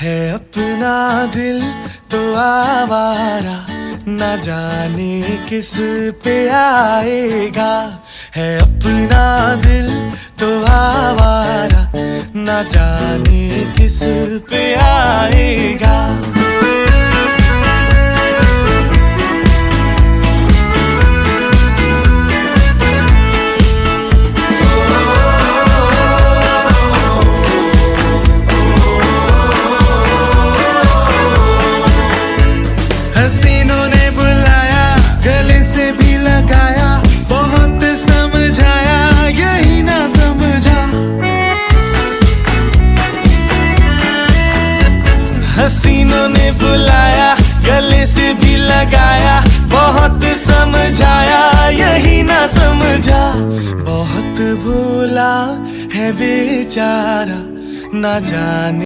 है अपना दिल तो आवारा, ना जाने किस पे आएगा। है अपना दिल तो आवारा, ना जाने किस पे आएगा। हसीनों ने बुलाया, गले से भी लगाया, बहुत समझाया, यही ना समझा। हसीनों ने बुलाया, गले से भी लगाया, बहुत समझाया, यही ना समझा। बहुत भूला है बेचारा, ना जाने